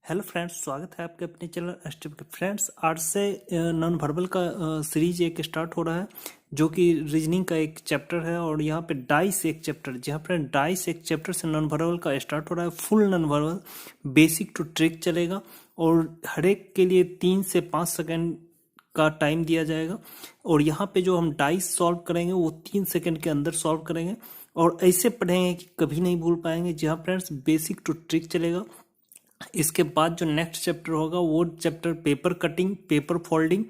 Hello friends, स्वागत है आपके अपने चैनल स्टेप के। फ्रेंड्स, आज से नॉन वर्बल का सीरीज एक स्टार्ट हो रहा है जो कि रीजनिंग का एक चैप्टर है। और यहाँ पे डाइस एक चैप्टर, जहाँ पर डाइस एक चैप्टर से नॉन वर्बल का स्टार्ट हो रहा है। Full non verbal basic to trick चलेगा और हर एक के लिए 3 से 5 सेकेंड का टाइम दिया जाएगा। और यहाँ पे जो हम डाइस सॉल्व करेंगे वो 3 सेकेंड के अंदर सॉल्व करेंगे और ऐसे पढ़ेंगे कि कभी नहीं भूल पाएंगे। जहाँ फ्रेंड्स बेसिक टू ट्रिक चलेगा। इसके बाद जो नेक्स्ट चैप्टर होगा वो chapter paper cutting, paper folding,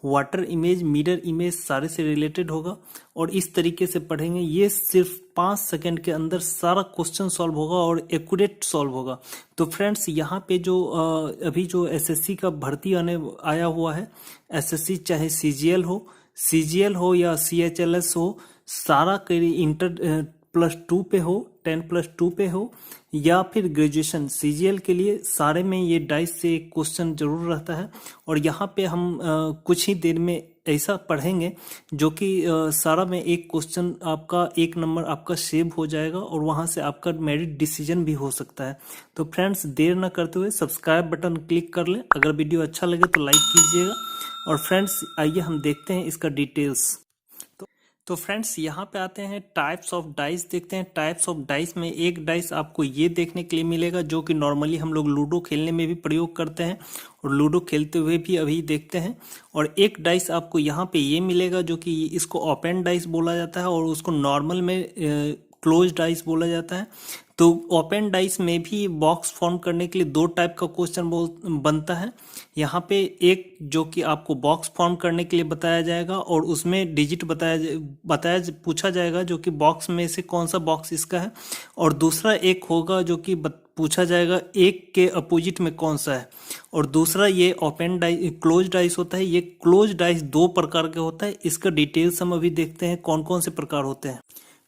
water image, mirror image सारे से रिलेटेड होगा। और इस तरीके से पढ़ेंगे। ये सिर्फ 5 सेकंड के अंदर सारा क्वेश्चन सॉल्व होगा और एक्यूरेट सॉल्व होगा। तो फ्रेंड्स, यहाँ पे जो अभी जो एसएससी का भर्ती आया हुआ है, एसएससी चाहे सीजीएल हो या सीएचएलएस हो, सारा करी इंटर +2 पे हो, 10+2 पे हो या फिर ग्रेजुएशन, सीजीएल के लिए सारे में ये डाइस से एक क्वेश्चन जरूर रहता है। और यहाँ पे हम कुछ ही देर में ऐसा पढ़ेंगे जो कि सारा में एक क्वेश्चन आपका 1 नंबर आपका सेव हो जाएगा और वहाँ से आपका मेरिट डिसीजन भी हो सकता है। तो फ्रेंड्स, देर ना करते हुए सब्सक्राइब बटन क्लिक कर लें। अगर वीडियो अच्छा लगे तो लाइक कीजिएगा। और फ्रेंड्स, आइए हम देखते हैं इसका डिटेल्स। तो फ्रेंड्स, यहाँ पे आते हैं, टाइप्स ऑफ डाइस देखते हैं। टाइप्स ऑफ डाइस में एक डाइस आपको ये देखने के लिए मिलेगा जो कि नॉर्मली हम लोग लूडो खेलने में भी प्रयोग करते हैं और लूडो खेलते हुए भी अभी देखते हैं। और एक डाइस आपको यहाँ पे ये मिलेगा जो कि इसको ओपन डाइस बोला जाता है और उसको नॉर्मल में क्लोज डाइस बोला जाता है। तो ओपन डाइस में भी बॉक्स फॉर्म करने के लिए 2 टाइप का क्वेश्चन बनता है। यहाँ पे एक जो कि आपको बॉक्स फॉर्म करने के लिए बताया जाएगा और उसमें डिजिट पूछा जाएगा जो कि बॉक्स में से कौन सा बॉक्स इसका है। और दूसरा एक होगा जो कि पूछा जाएगा एक के अपोजिट में कौन सा है। और दूसरा ये ओपन डाइस क्लोज डाइस होता है। ये क्लोज डाइस 2 प्रकार के होता है। इसका डिटेल्स हम अभी देखते हैं कौन कौन से प्रकार होते हैं।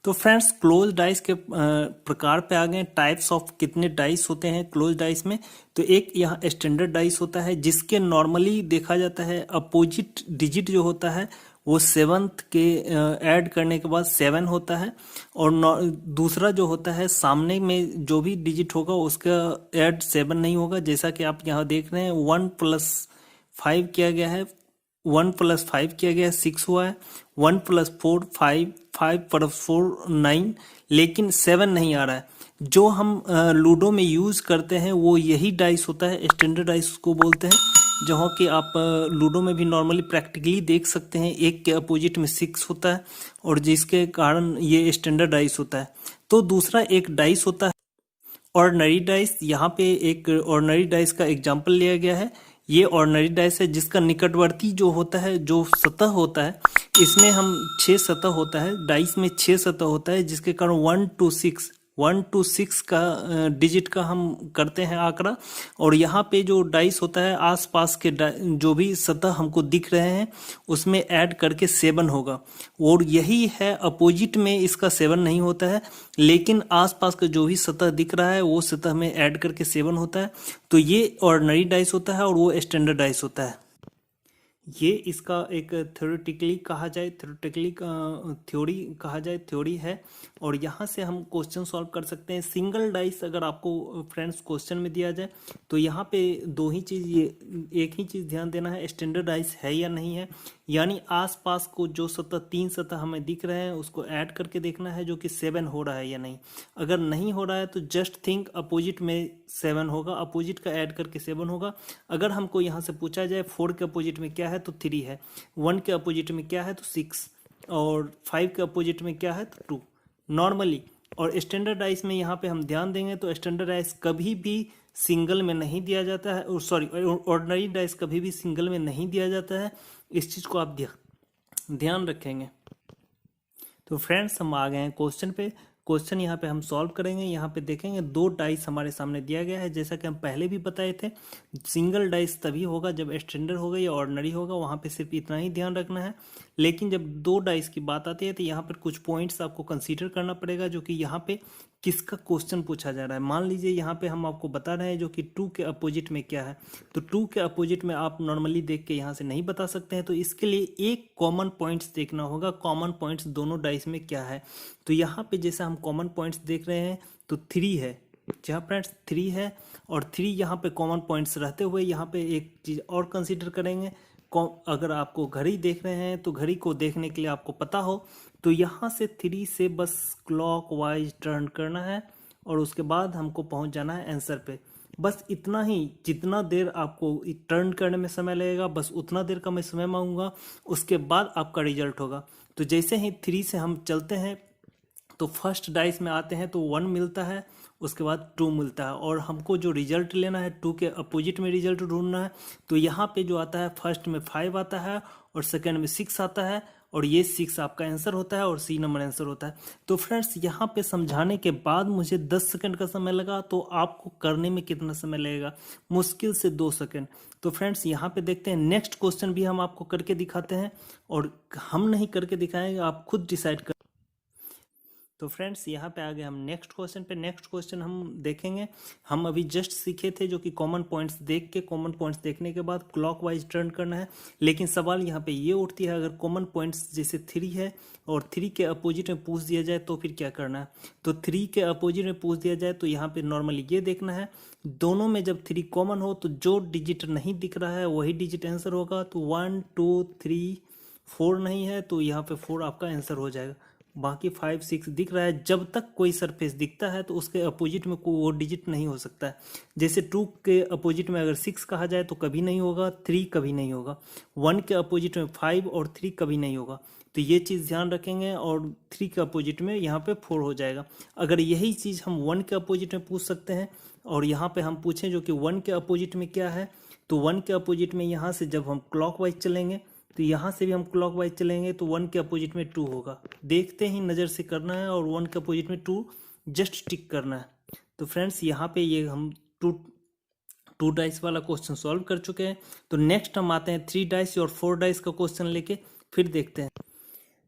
तो फ्रेंड्स, क्लोज डाइस के प्रकार पे आ गए। टाइप्स ऑफ कितने डाइस होते हैं क्लोज डाइस में। तो एक यहाँ स्टैंडर्ड डाइस होता है जिसके नॉर्मली देखा जाता है अपोजिट डिजिट जो होता है वो 7th के ऐड करने के बाद 7 होता है। और दूसरा जो होता है सामने में जो भी डिजिट होगा उसका ऐड 7 नहीं होगा। जैसा कि आप यहाँ देख रहे हैं 1 + 5 किया गया है, 1 + 5 किया गया है, 6 हुआ है। 1 + 4 5, 5 + 4 9, लेकिन 7 नहीं आ रहा है। जो हम लूडो में यूज करते हैं वो यही डाइस होता है, स्टैंडर्ड डाइस को बोलते हैं। जहाँ कि आप लूडो में भी नॉर्मली प्रैक्टिकली देख सकते हैं, एक के अपोजिट में 6 होता है और जिसके कारण ये स्टैंडर्ड डाइस होता है। तो दूसरा एक डाइस होता है ऑर्डिनरी डाइस। यहाँ पे एक ऑर्डिनरी डाइस का एग्जांपल लिया गया है। ये ऑर्डिनरी डाइस है जिसका निकटवर्ती जो होता है, जो सतह होता है, इसमें हम 6 सतह होता है, डाइस में 6 सतह होता है जिसके कारण 1 to 6 का डिजिट का हम करते हैं आंकड़ा। और यहाँ पे जो डाइस होता है आसपास के जो भी सतह हमको दिख रहे हैं उसमें ऐड करके 7 होगा। और यही है अपोजिट में इसका 7 नहीं होता है, लेकिन आसपास का जो भी सतह दिख रहा है वो सतह में ऐड करके 7 होता है। तो ये ऑर्डिनरी डाइस होता है और वो स्टैंडर्ड डाइस होता है। ये इसका एक थ्योरेटिकली कहा जाए, थ्योरी कहा जाए, थ्योरी है। और यहाँ से हम क्वेश्चन सॉल्व कर सकते हैं। सिंगल डाइस अगर आपको फ्रेंड्स क्वेश्चन में दिया जाए तो यहाँ पे एक ही चीज़ ध्यान देना है, स्टैंडर्ड डाइस है या नहीं है। यानी आसपास को जो सतह 3 सतह हमें दिख रहे हैं उसको ऐड करके देखना है जो कि 7 हो रहा है या नहीं। अगर नहीं हो रहा है तो जस्ट थिंक अपोजिट में 7 होगा, अपोजिट का ऐड करके 7 होगा। अगर हमको यहाँ से पूछा जाए 4 के अपोजिट में क्या है तो 3 है, 1 के अपोजिट में क्या है तो 6, और 5 के अपोजिट में क्या है तो 2 नॉर्मली। और स्टैंडर्ड डाइस में यहाँ पे हम ध्यान देंगे तो स्टैंडर्ड डाइस कभी भी सिंगल में नहीं दिया जाता है, और सॉरी ऑर्डिनरी डाइस कभी भी सिंगल में नहीं दिया जाता है। इस चीज़ को आप ध्यान रखेंगे। तो फ्रेंड्स, हम आ गए हैं क्वेश्चन पे। क्वेश्चन यहाँ पे हम सॉल्व करेंगे। यहाँ पे देखेंगे 2 डाइस हमारे सामने दिया गया है। जैसा कि हम पहले भी बताए थे, सिंगल डाइस तभी होगा जब स्टैंडर्ड होगा या ऑर्डिनरी होगा, वहाँ पे सिर्फ इतना ही ध्यान रखना है। लेकिन जब 2 डाइस की बात आती है तो यहाँ पर कुछ पॉइंट्स आपको कंसीडर करना पड़ेगा जो कि यहाँ पे किसका क्वेश्चन पूछा जा रहा है। मान लीजिए यहाँ पे हम आपको बता रहे हैं जो कि 2 के अपोजिट में क्या है, तो 2 के अपोजिट में आप नॉर्मली देख के यहाँ से नहीं बता सकते हैं। तो इसके लिए एक कॉमन पॉइंट्स देखना होगा, कॉमन पॉइंट्स दोनों डाइस में क्या है। तो यहाँ पे जैसे हम कॉमन पॉइंट्स देख रहे हैं तो 3 है, जहाँ फ्रेंड्स 3 है और 3 यहाँ पे कॉमन पॉइंट्स रहते हुए यहाँ पे एक चीज़ और कंसीडर करेंगे। अगर आपको घड़ी देख रहे हैं तो घड़ी को देखने के लिए आपको पता हो तो यहाँ से 3 से बस क्लॉक वाइज टर्न करना है और उसके बाद हमको पहुँच जाना है आंसर पे। बस इतना ही, जितना देर आपको टर्न करने में समय लगेगा बस उतना देर का मैं समय मांगूंगा, उसके बाद आपका रिजल्ट होगा। तो जैसे ही 3 से हम चलते हैं तो फर्स्ट डाइस में आते हैं तो 1 मिलता है, उसके बाद 2 मिलता है और हमको जो रिजल्ट लेना है 2 के अपोजिट में रिजल्ट ढूंढना है। तो यहाँ पे जो आता है फर्स्ट में 5 आता है और सेकंड में 6 आता है और ये 6 आपका आंसर होता है और सी नंबर आंसर होता है। तो फ्रेंड्स यहाँ पे समझाने के बाद मुझे 10 सेकंड का समय लगा, तो आपको करने में कितना समय लगेगा? मुश्किल से 2 सेकंड। तो फ्रेंड्स यहाँ पे देखते हैं, नेक्स्ट क्वेश्चन भी हम आपको करके दिखाते हैं और हम नहीं करके दिखाएंगे, आप खुद डिसाइड कर। तो फ्रेंड्स यहाँ पे आ गए हम नेक्स्ट क्वेश्चन पे। नेक्स्ट क्वेश्चन हम देखेंगे, हम अभी जस्ट सीखे थे जो कि कॉमन पॉइंट्स देख के, कॉमन पॉइंट्स देखने के बाद क्लॉकवाइज टर्न करना है। लेकिन सवाल यहाँ पे ये उठती है, अगर कॉमन पॉइंट्स जैसे 3 है और 3 के अपोजिट में पूछ दिया जाए तो फिर क्या करना है? तो 3 के अपोजिट में पूछ दिया जाए तो यहाँ पे नॉर्मली ये देखना है, दोनों में जब 3 कॉमन हो तो जो डिजिट नहीं दिख रहा है वही डिजिट आंसर होगा। तो 1 2 3 4 नहीं है तो यहाँ पे 4 आपका आंसर हो जाएगा। बाकी 5 6 दिख रहा है, जब तक कोई सरफेस दिखता है तो उसके अपोजिट में कोई वो डिजिट नहीं हो सकता है। जैसे 2 के अपोजिट में अगर 6 कहा जाए तो कभी नहीं होगा, 3 कभी नहीं होगा। 1 के अपोजिट में 5 और 3 कभी नहीं होगा। तो ये चीज़ ध्यान रखेंगे और 3 के अपोजिट में यहाँ पे 4 हो जाएगा। अगर यही चीज़ हम 1 के अपोजिट में पूछ सकते हैं और यहाँ पे हम पूछें जो कि 1 के अपोजिट में क्या है, तो 1 के अपोजिट में यहाँ से जब हम क्लॉकवाइज चलेंगे तो यहाँ से भी हम क्लॉकवाइज चलेंगे तो 1 के अपोजिट में 2 होगा। देखते ही नज़र से करना है और 1 के अपोजिट में 2 जस्ट टिक करना है। तो फ्रेंड्स यहाँ पे ये हम टू डाइस वाला क्वेश्चन सॉल्व कर चुके हैं। तो नेक्स्ट हम आते हैं 3 डाइस और 4 डाइस का क्वेश्चन लेके, फिर देखते हैं।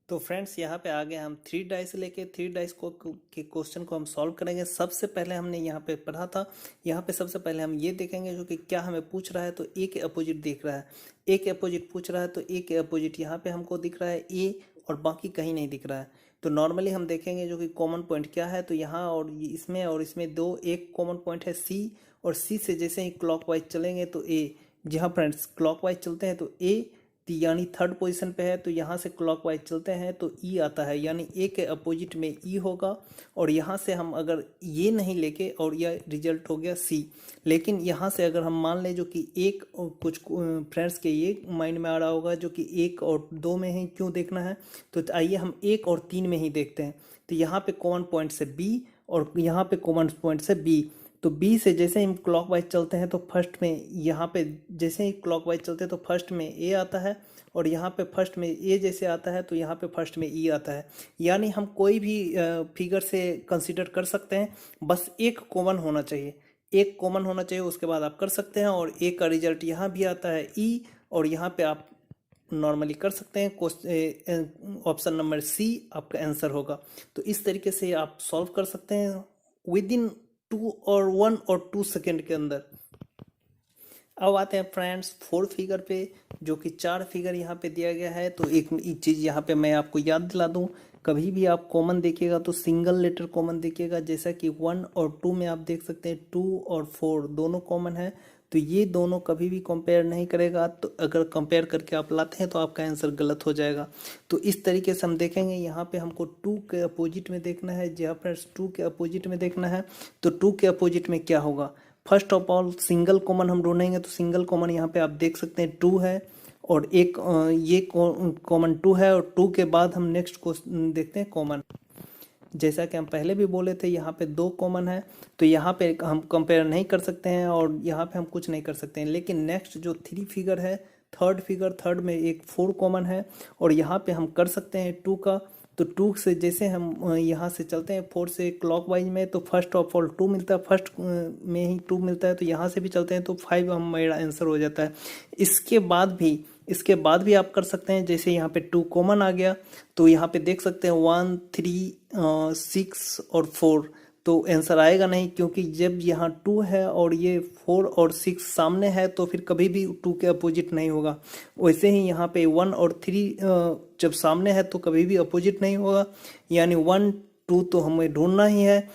तो फ्रेंड्स यहाँ पे आ गए हम 3 डाइस लेके, 3 डाइस को के क्वेश्चन को हम सॉल्व करेंगे। सबसे पहले हमने यहाँ पे पढ़ा था, यहाँ पे सबसे पहले हम ये देखेंगे जो कि क्या हमें पूछ रहा है। तो ए के अपोजिट दिख रहा है, ए के अपोजिट पूछ रहा है तो ए के अपोजिट यहाँ पे हमको दिख रहा है ए और बाकी कहीं नहीं दिख रहा है। तो नॉर्मली हम देखेंगे जो कि कॉमन पॉइंट क्या है, तो यहाँ और इसमें दो एक कॉमन पॉइंट है सी, और सी से जैसे ही क्लॉकवाइज चलेंगे तो ए, जहाँ फ्रेंड्स क्लॉकवाइज चलते हैं तो ए यानी थर्ड पोजीशन पे है, तो यहाँ से क्लॉकवाइज चलते हैं तो ई आता है, यानी ए के अपोजिट में ई होगा। और यहाँ से हम अगर ये नहीं लेके, और यह रिजल्ट हो गया सी। लेकिन यहाँ से अगर हम मान लें जो कि एक, कुछ फ्रेंड्स के ये माइंड में आ रहा होगा जो कि 1 और 2 में ही क्यों देखना है, तो आइए हम 1 और 3 में ही देखते हैं। तो यहाँ पे कॉमन पॉइंट से बी और यहाँ पे कॉमन पॉइंट से बी। तो बी से जैसे हम क्लॉकवाइज चलते हैं तो फर्स्ट में, यहाँ पे जैसे ही क्लॉकवाइज चलते हैं तो फर्स्ट में ए आता है, और यहाँ पे फर्स्ट में ए जैसे आता है तो यहाँ पे फर्स्ट में ई आता है। यानी हम कोई भी फिगर से कंसीडर कर सकते हैं, बस एक कॉमन होना चाहिए, एक कॉमन होना चाहिए, उसके बाद आप कर सकते हैं। और ए का रिजल्ट यहाँ भी आता है ई, और यहाँ पे आप नॉर्मली कर सकते हैं। ऑप्शन नंबर सी आपका आंसर होगा। तो इस तरीके से आप सॉल्व कर सकते हैं विद इन 1 और 2 सेकेंड के अंदर। अब आते हैं फ्रेंड्स 4 फिगर पे, जो कि 4 फिगर यहाँ पे दिया गया है। तो एक चीज़ यहाँ पे मैं आपको याद दिला दूँ, कभी भी आप कॉमन देखिएगा तो सिंगल लेटर कॉमन देखिएगा। जैसा कि 1 और 2 में आप देख सकते हैं 2 और 4 दोनों कॉमन है, तो ये दोनों कभी भी कंपेयर नहीं करेगा। तो अगर कंपेयर करके आप लाते हैं तो आपका आंसर गलत हो जाएगा। तो इस तरीके से हम देखेंगे, यहाँ पे हमको 2 के अपोजिट में देखना है। जहाँ पर 2 के अपोजिट में देखना है तो 2 के अपोजिट में क्या होगा, first of all single common हम ढूंढेंगे। तो सिंगल कॉमन यहाँ पे आप देख सकते हैं 2 है, और एक ये कॉमन 2 है, और 2 के बाद हम नेक्स्ट को देखते हैं कॉमन। जैसा कि हम पहले भी बोले थे, यहाँ पे 2 कॉमन है, तो यहाँ पे हम कंपेयर नहीं कर सकते हैं और यहाँ पे हम कुछ नहीं कर सकते हैं। लेकिन नेक्स्ट जो 3 फिगर है, थर्ड में एक 4 कॉमन है, और यहाँ पे हम कर सकते हैं 2 का। तो 2 से जैसे हम यहाँ से चलते हैं 4 से क्लॉकवाइज में, तो फर्स्ट ऑफ ऑल 2 मिलता है, फर्स्ट में ही 2 मिलता है, तो यहाँ से भी चलते हैं तो 5 मेरा आंसर हो जाता है। इसके बाद भी आप कर सकते हैं। जैसे यहाँ पे 2 कॉमन आ गया, तो यहाँ पे देख सकते हैं 1 3 6 और 4, तो आंसर आएगा नहीं, क्योंकि जब यहाँ 2 है और ये 4 और 6 सामने है तो फिर कभी भी 2 के अपोजिट नहीं होगा। वैसे ही यहाँ पे 1 और 3 जब सामने है तो कभी भी अपोजिट नहीं होगा, यानी 1 2 तो हमें ढूंढना ही है।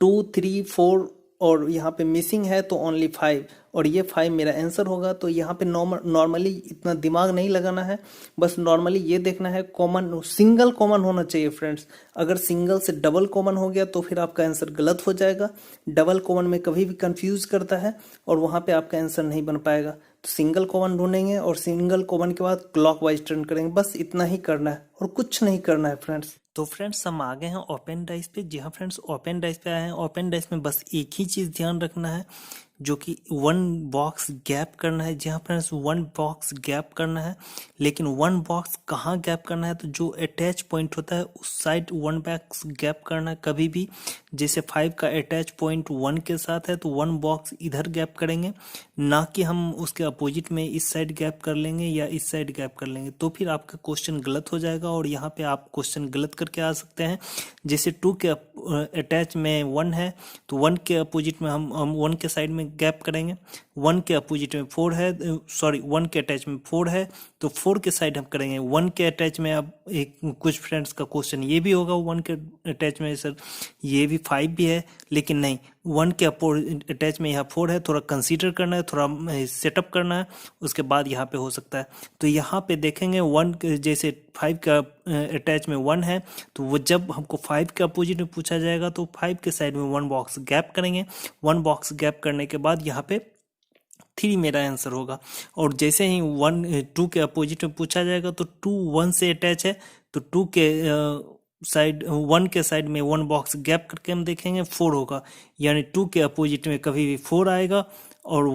2 3 4 और यहाँ पे मिसिंग है तो ओनली 5, और ये 5 मेरा आंसर होगा। तो यहाँ पे नॉर्मली इतना दिमाग नहीं लगाना है, बस नॉर्मली ये देखना है कॉमन, सिंगल कॉमन होना चाहिए फ्रेंड्स। अगर सिंगल से डबल कॉमन हो गया तो फिर आपका आंसर गलत हो जाएगा। डबल कॉमन में कभी भी कंफ्यूज करता है और वहाँ पे आपका आंसर नहीं बन पाएगा। तो सिंगल कॉमन ढूंढेंगे और सिंगल कॉमन के बाद क्लॉकवाइज टर्न करेंगे, बस इतना ही करना है और कुछ नहीं करना है फ्रेंड्स। तो फ्रेंड्स हम आ गए हैं ओपन डाइस पे। जी हाँ फ्रेंड्स, ओपन डाइस पे आए हैं। ओपन डाइस में बस एक ही चीज़ ध्यान रखना है, जो कि 1 बॉक्स गैप करना है। जी हाँ फ्रेंड्स, 1 बॉक्स गैप करना है, लेकिन 1 बॉक्स कहाँ गैप करना है, तो जो अटैच पॉइंट होता है उस साइड 1 बॉक्स गैप करना है कभी भी। जैसे 5 का अटैच पॉइंट 1 के साथ है तो 1 बॉक्स इधर गैप करेंगे, ना कि हम उसके अपोजिट में इस साइड गैप कर लेंगे या इस साइड गैप कर लेंगे, तो फिर आपका क्वेश्चन गलत हो जाएगा और यहाँ पे आप क्वेश्चन गलत करके आ सकते हैं। जैसे 2 के अटैच में 1 है तो 1 के अपोजिट में हम 1 के साइड में गैप करेंगे। 1 के अपोजिट में 4 है, सॉरी 1 के अटैच में 4 है तो 4 के साइड हम करेंगे। 1 के अटैच में अब एक कुछ फ्रेंड्स का क्वेश्चन ये भी होगा 1 के अटैच में सर ये भी 5 भी है, लेकिन नहीं, 1 के अटैच में यहाँ 4 है, थोड़ा कंसीडर करना है, थोड़ा सेटअप करना है, उसके बाद यहाँ पे हो सकता है। तो यहाँ पे देखेंगे 1 जैसे 5 का अटैच में 1 है तो वो जब हमको 5 के अपोजिट में पूछा जाएगा तो 5 के साइड में 1 बॉक्स गैप करेंगे। 1 बॉक्स गैप करने के बाद यहाँ पे 3 मेरा आंसर होगा। और जैसे ही 2 के अपोजिट में पूछा जाएगा तो 2 1 से अटैच है तो 2 के साइड 1 के साइड में 1 बॉक्स गैप करके हम देखेंगे 4 होगा, यानी 2 के अपोजिट में कभी भी 4 आएगा और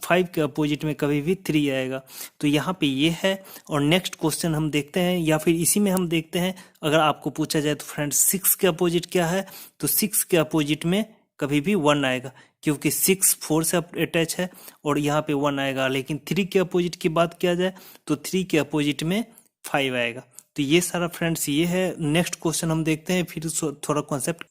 5 के अपोजिट में कभी भी 3 आएगा। तो यहाँ पे ये है। और नेक्स्ट क्वेश्चन हम देखते हैं, या फिर इसी में हम देखते हैं, अगर आपको पूछा जाए तो फ्रेंड्स 6 के अपोजिट क्या है, तो 6 के अपोजिट में कभी भी 1 आएगा, क्योंकि 6 4 से अटैच है और यहाँ पे 1 आएगा। लेकिन 3 के अपोजिट की बात किया जाए तो 3 के अपोजिट में 5 आएगा। तो ये सारा फ्रेंड्स ये है। नेक्स्ट क्वेश्चन हम देखते हैं फिर थोड़ा कॉन्सेप्ट।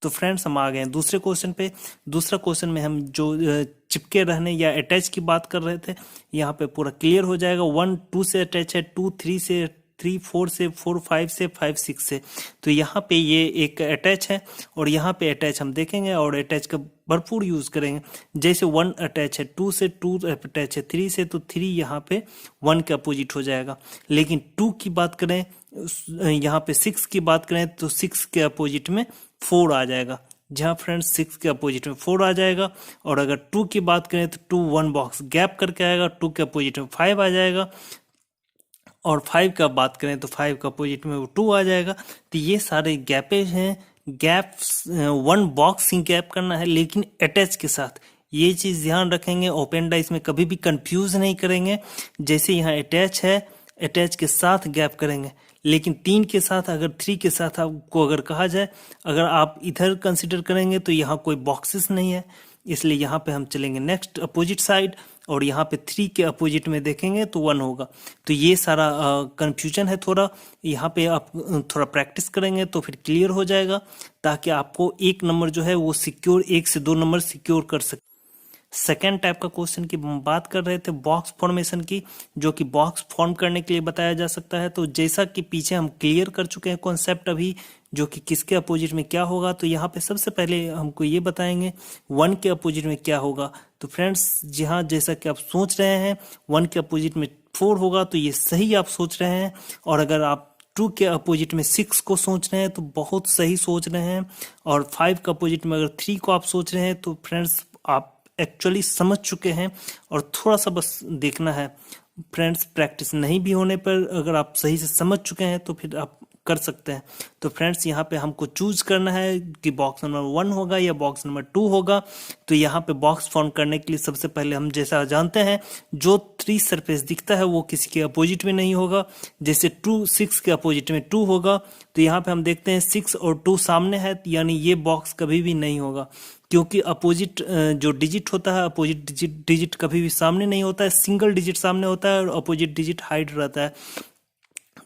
तो फ्रेंड्स हम आ गए हैं दूसरे क्वेश्चन पे। दूसरा क्वेश्चन में हम जो चिपके रहने या अटैच की बात कर रहे थे, यहाँ पे पूरा क्लियर हो जाएगा। 1 2 से अटैच है, 2 3 से, 3 4 से, 4 5 से, 5 6 से। तो यहाँ पे ये एक अटैच है और यहाँ पे अटैच हम देखेंगे और अटैच का भरपूर यूज करेंगे। जैसे 1 अटैच है, 2 से 2 अटैच है, 3 से, तो 3 यहाँ पे 1 के अपोजिट हो जाएगा। लेकिन 2 की बात करें, यहाँ पे 6 की बात करें तो 6 के अपोजिट में 4 आ जाएगा। जहाँ फ्रेंड्स 6 के अपोजिट में 4 आ जाएगा। और अगर 2 की बात करें तो 2 1 बॉक्स गैप करके आएगा, 2 के अपोजिट में 5 आ जाएगा। और 5 का बात करें तो 5 का अपोजिट में 2 आ जाएगा। तो ये सारे गैपेज हैं। गैप्स 1 बॉक्स ही गैप करना है, लेकिन अटैच के साथ। ये चीज़ ध्यान रखेंगे, ओपन डाइस में कभी भी कंफ्यूज नहीं करेंगे। जैसे यहाँ अटैच है, अटैच के साथ गैप करेंगे, लेकिन 3 के साथ, अगर 3 के साथ आपको अगर कहा जाए, अगर आप इधर कंसिडर करेंगे तो यहाँ कोई बॉक्सेस नहीं है, इसलिए यहाँ पे हम चलेंगे नेक्स्ट अपोजिट साइड और यहाँ पे 3 के अपोजिट में देखेंगे तो 1 होगा। तो ये सारा कंफ्यूजन है थोड़ा। यहाँ पे आप थोड़ा प्रैक्टिस करेंगे तो फिर क्लियर हो जाएगा, ताकि आपको एक नंबर जो है वो सिक्योर, 1 से 2 नंबर सिक्योर कर सके। सेकेंड टाइप का क्वेश्चन की बात कर रहे थे बॉक्स फॉर्मेशन की, जो कि बॉक्स फॉर्म करने के लिए बताया जा सकता है। तो जैसा कि पीछे हम क्लियर कर चुके हैं कॉन्सेप्ट अभी, जो कि किसके अपोजिट में क्या होगा, तो यहाँ पे सबसे पहले हमको ये बताएंगे 1 के अपोजिट में क्या होगा। तो फ्रेंड्स जहाँ जैसा कि आप सोच रहे हैं 1 के अपोजिट में 4 होगा, तो ये सही आप सोच रहे हैं। और अगर आप 2 के अपोजिट में 6 को सोच रहे हैं तो बहुत सही सोच रहे हैं। और 5 के अपोजिट में अगर 3 को आप सोच रहे हैं तो फ्रेंड्स आप एक्चुअली समझ चुके हैं। और थोड़ा सा बस देखना है फ्रेंड्स, प्रैक्टिस नहीं भी होने पर अगर आप सही से समझ चुके हैं तो फिर आप कर सकते हैं। तो फ्रेंड्स यहाँ पे हमको चूज करना है कि बॉक्स नंबर 1 होगा या बॉक्स नंबर 2 होगा। तो यहाँ पे बॉक्स फॉर्म करने के लिए सबसे पहले हम जैसा जानते हैं, जो 3 सरफेस दिखता है वो किसी के अपोजिट में नहीं होगा। जैसे 2 6 के अपोजिट में 2 होगा, तो यहाँ पे हम देखते हैं 6 और 2 सामने है, यानी ये बॉक्स कभी भी नहीं होगा, क्योंकि अपोजिट जो डिजिट होता है, अपोजिट डिजिट कभी भी सामने नहीं होता है, सिंगल डिजिट सामने होता है और अपोजिट डिजिट हाइड रहता है।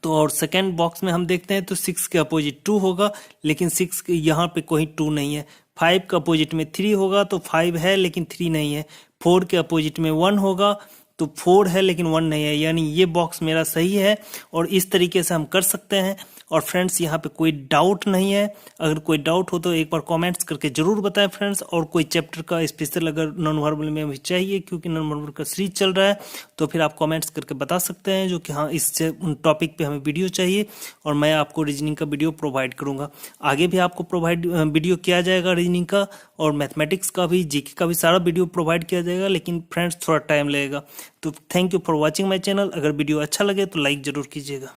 तो और सेकेंड बॉक्स में हम देखते हैं तो 6 के अपोजिट 2 होगा, लेकिन 6 के यहाँ पे कोई 2 नहीं है। 5 के अपोजिट में 3 होगा, तो 5 है लेकिन 3 नहीं है। 4 के अपोजिट में 1 होगा, तो 4 है लेकिन 1 नहीं है, यानी ये बॉक्स मेरा सही है। और इस तरीके से हम कर सकते हैं। और फ्रेंड्स यहाँ पे कोई डाउट नहीं है, अगर कोई डाउट हो तो एक बार कमेंट्स करके जरूर बताएं फ्रेंड्स। और कोई चैप्टर का स्पेशल अगर नॉन वर्बल में भी चाहिए, क्योंकि नॉन वर्बल का सीरीज चल रहा है, तो फिर आप कमेंट्स करके बता सकते हैं जो कि हाँ इस टॉपिक पे हमें वीडियो चाहिए, और मैं आपको रीजनिंग का वीडियो प्रोवाइड करूंगा। आगे भी आपको प्रोवाइड वीडियो किया जाएगा रीजनिंग का, और मैथमेटिक्स का भी, जीके का भी सारा वीडियो प्रोवाइड किया जाएगा, लेकिन फ्रेंड्स थोड़ा टाइम लगेगा। तो thank you for watching my channel. अगर वीडियो अच्छा लगे तो लाइक जरूर कीजिएगा।